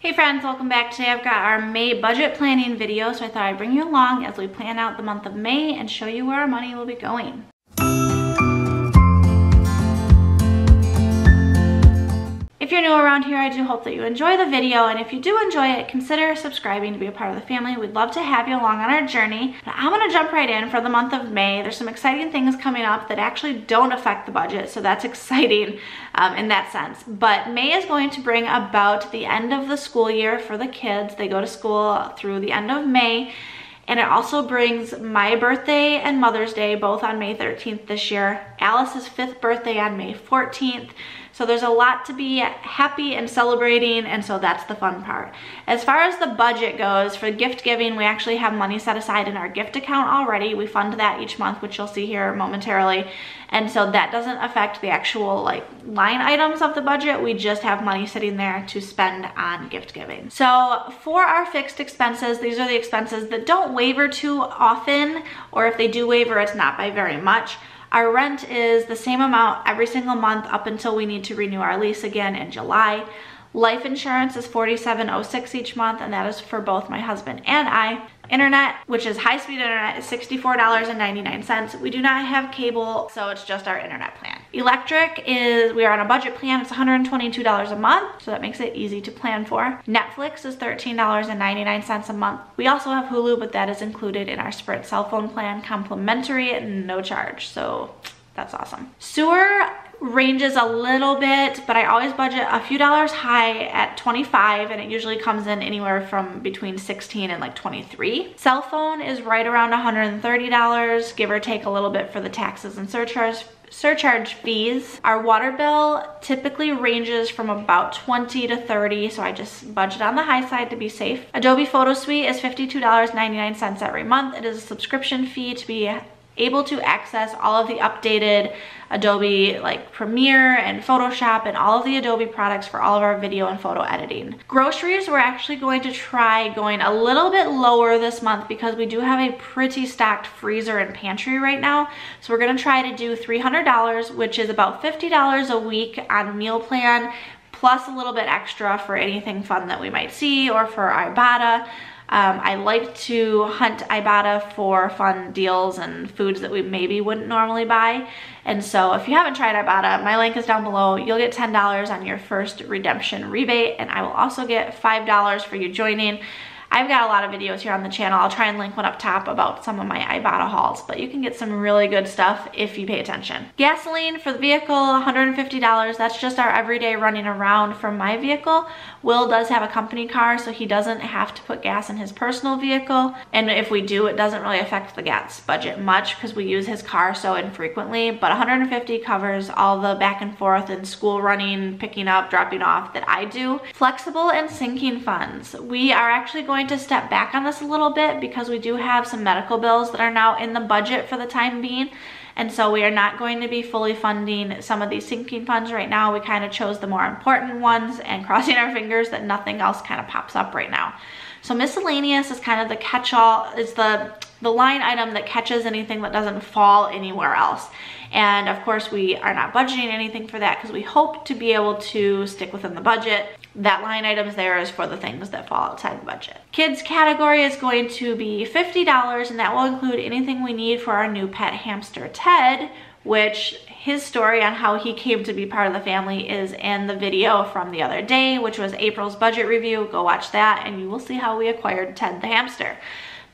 Hey friends, welcome back. Today I've got our May budget planning video, so I thought I'd bring you along as we plan out the month of May and show you where our money will be going. If you're new around here, I do hope that you enjoy the video, and if you do enjoy it, consider subscribing to be a part of the family. We'd love to have you along on our journey. But I'm gonna jump right in for the month of May. There's some exciting things coming up that actually don't affect the budget, so that's exciting in that sense. But May is going to bring about the end of the school year for the kids. They go to school through the end of May. And it also brings my birthday and Mother's Day, both on May 13th this year. Alice's 5th birthday on May 14th. So there's a lot to be happy and celebrating, and so that's the fun part. As far as the budget goes, for gift giving, we actually have money set aside in our gift account already. We fund that each month, which you'll see here momentarily. And so that doesn't affect the actual line items of the budget. We just have money sitting there to spend on gift giving. So for our fixed expenses, these are the expenses that don't waver too often, or if they do waver, it's not by very much. Our rent is the same amount every single month up until we need to renew our lease again in July. Life insurance is $47.06 each month, and that is for both my husband and I. Internet, which is high-speed internet, is $64.99. We do not have cable, so it's just our internet plan. Electric is, we are on a budget plan, it's $122 a month, so that makes it easy to plan for. Netflix is $13.99 a month. We also have Hulu, but that is included in our Sprint cell phone plan, complimentary and no charge, so that's awesome. Sewer ranges a little bit, but I always budget a few dollars high at $25, and it usually comes in anywhere from between $16 and $23. Cell phone is right around $130, give or take a little bit for the taxes and surcharge fees. Our water bill typically ranges from about $20 to $30, so I just budget on the high side to be safe. Adobe Photo Suite is $52.99 every month. It is a subscription fee to be able to access all of the updated Adobe Premiere and Photoshop and all of the Adobe products for all of our video and photo editing. Groceries, we're actually going to try going a little bit lower this month because we do have a pretty stacked freezer and pantry right now. So we're gonna try to do $300, which is about $50 a week on meal plan, plus a little bit extra for anything fun that we might see or for Ibotta. I like to hunt Ibotta for fun deals and foods that we maybe wouldn't normally buy. And so if you haven't tried Ibotta, my link is down below. You'll get $10 on your first redemption rebate, and I will also get $5 for you joining. I've got a lot of videos here on the channel. I'll try and link one up top about some of my Ibotta hauls, but you can get some really good stuff if you pay attention. Gasoline for the vehicle, $150. That's just our everyday running around for my vehicle. Will does have a company car, so he doesn't have to put gas in his personal vehicle. And if we do, it doesn't really affect the gas budget much because we use his car so infrequently, but $150 covers all the back and forth and school running, picking up, dropping off that I do. Flexible and sinking funds. We are actually going to step back on this a little bit because we do have some medical bills that are now in the budget for the time being, and so we are not going to be fully funding some of these sinking funds right now. We kind of chose the more important ones and crossing our fingers that nothing else kind of pops up right now. So miscellaneous is kind of the catch-all, is the line item that catches anything that doesn't fall anywhere else. And of course we are not budgeting anything for that because we hope to be able to stick within the budget. That line item there is for the things that fall outside the budget. Kids category is going to be $50, and that will include anything we need for our new pet hamster Ted, which his story on how he came to be part of the family is in the video from the other day, which was April's budget review. Go watch that and you will see how we acquired Ted the hamster.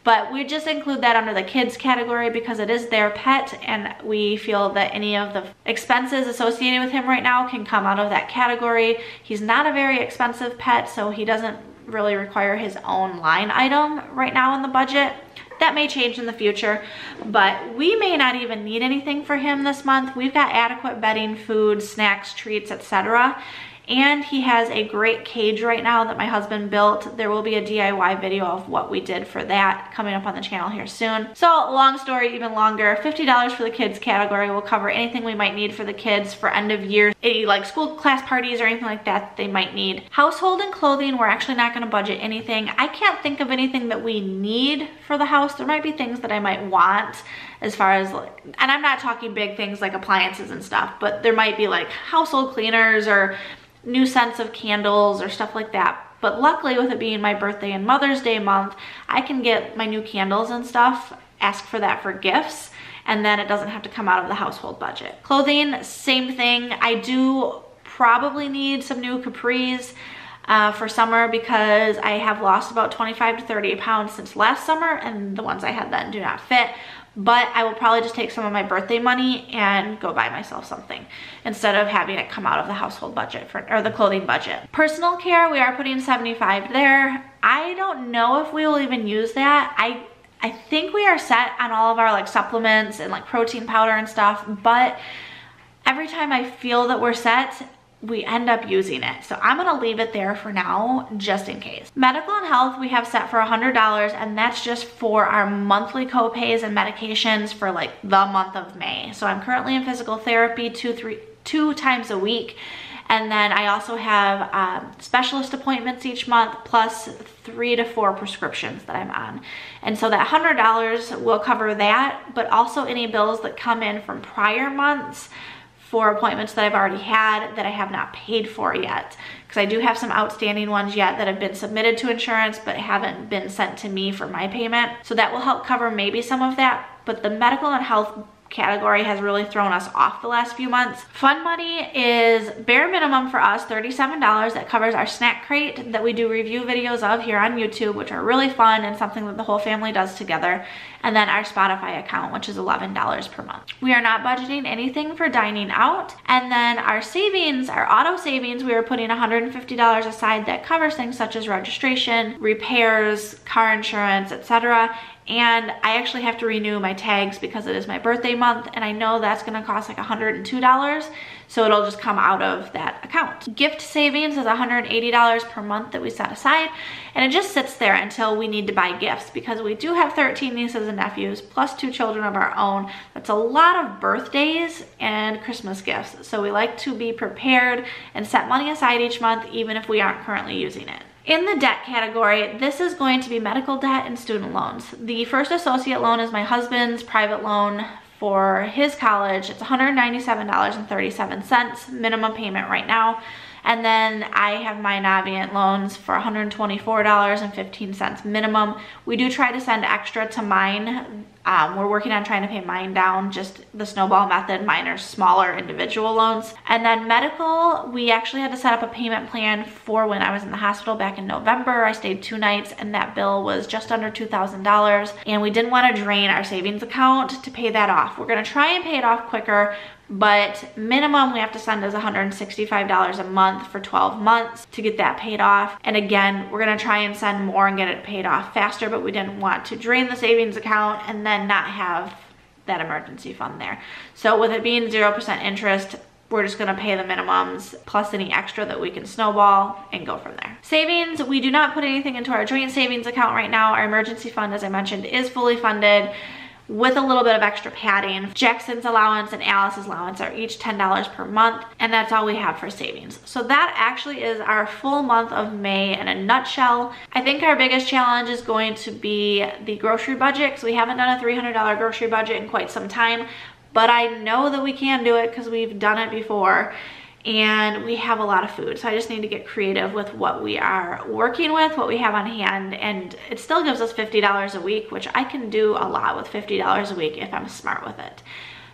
But we just include that under the kids category because it is their pet, and we feel that any of the expenses associated with him right now can come out of that category. He's not a very expensive pet, so he doesn't really require his own line item right now in the budget. That may change in the future, but we may not even need anything for him this month. We've got adequate bedding, food, snacks, treats, etc. And he has a great cage right now that my husband built. There will be a DIY video of what we did for that coming up on the channel here soon. So long story, even longer, $50 for the kids category will cover anything we might need for the kids for end of year, any school class parties or anything like that they might need. Household and clothing, we're actually not gonna budget anything. I can't think of anything that we need for the house. There might be things that I might want as far as, and I'm not talking big things like appliances and stuff, but there might be household cleaners or new scents of candles or stuff like that. But luckily, with it being my birthday and Mother's Day month, I can get my new candles and stuff, ask for that for gifts, and then it doesn't have to come out of the household budget. Clothing, same thing. I do probably need some new capris for summer because I have lost about 25 to 30 pounds since last summer, and the ones I had then do not fit. But I will probably just take some of my birthday money and go buy myself something instead of having it come out of the household budget or the clothing budget. Personal care, we are putting $75 there. I don't know if we will even use that. I think we are set on all of our like supplements and like protein powder and stuff, but every time I feel that we're set, we end up using it. So I'm gonna leave it there for now, just in case. Medical and health, we have set for $100, and that's just for our monthly co-pays and medications for like the month of May. So I'm currently in physical therapy two times a week. And then I also have specialist appointments each month, plus 3 to 4 prescriptions that I'm on. And so that $100 will cover that, but also any bills that come in from prior months for appointments that I've already had that I have not paid for yet. Because I do have some outstanding ones yet that have been submitted to insurance but haven't been sent to me for my payment. So that will help cover maybe some of that. But the medical and health category has really thrown us off the last few months. Fun money is bare minimum for us, $37. That covers our snack crate that we do review videos of here on YouTube, which are really fun and something that the whole family does together. And then our Spotify account, which is $11 per month. We are not budgeting anything for dining out. And then our savings, our auto savings, we are putting $150 aside that covers things such as registration, repairs, car insurance, etc. And I actually have to renew my tags because it is my birthday month, and I know that's gonna cost like $102, so it'll just come out of that account. Gift savings is $180 per month that we set aside, and it just sits there until we need to buy gifts because we do have 13 nieces and nephews, plus 2 children of our own. That's a lot of birthdays and Christmas gifts, so we like to be prepared and set money aside each month, even if we aren't currently using it. In the debt category, this is going to be medical debt and student loans. The first associate loan is my husband's private loan for his college. It's $197.37 minimum payment right now. And then I have my Navient loans for $124.15 minimum. We do try to send extra to mine. We're working on trying to pay mine down, just the snowball method. Mine are smaller individual loans. And then medical, we actually had to set up a payment plan for when I was in the hospital back in November. I stayed 2 nights and that bill was just under $2,000. And we didn't want to drain our savings account to pay that off. We're gonna try and pay it off quicker, but minimum we have to send is $165 a month for 12 months to get that paid off. And again, we're gonna try and send more and get it paid off faster, but we didn't want to drain the savings account and then not have that emergency fund there. So with it being 0% interest, we're just gonna pay the minimums plus any extra that we can snowball and go from there. Savings, we do not put anything into our joint savings account right now. Our emergency fund, as I mentioned, is fully funded with a little bit of extra padding. Jackson's allowance and Alice's allowance are each $10 per month, and that's all we have for savings. So that actually is our full month of May in a nutshell. I think our biggest challenge is going to be the grocery budget, because we haven't done a $300 grocery budget in quite some time, but I know that we can do it because we've done it before. And we have a lot of food, so I just need to get creative with what we are working with, what we have on hand, and it still gives us $50 a week, which I can do a lot with $50 a week if I'm smart with it.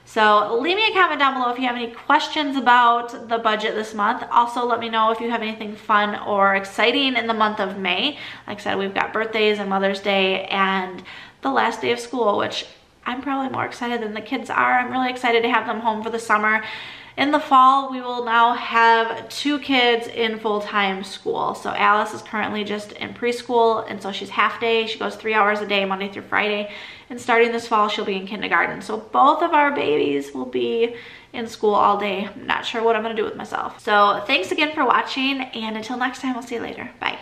So leave me a comment down below if you have any questions about the budget this month. Also, let me know if you have anything fun or exciting in the month of May. Like I said, we've got birthdays and Mother's Day and the last day of school, which I'm probably more excited than the kids are. I'm really excited to have them home for the summer. In the fall, we will now have 2 kids in full-time school. So Alice is currently just in preschool, and so she's half day. She goes 3 hours a day, Monday through Friday. And starting this fall, she'll be in kindergarten. So both of our babies will be in school all day. I'm not sure what I'm gonna do with myself. So thanks again for watching, and until next time, I'll see you later. Bye.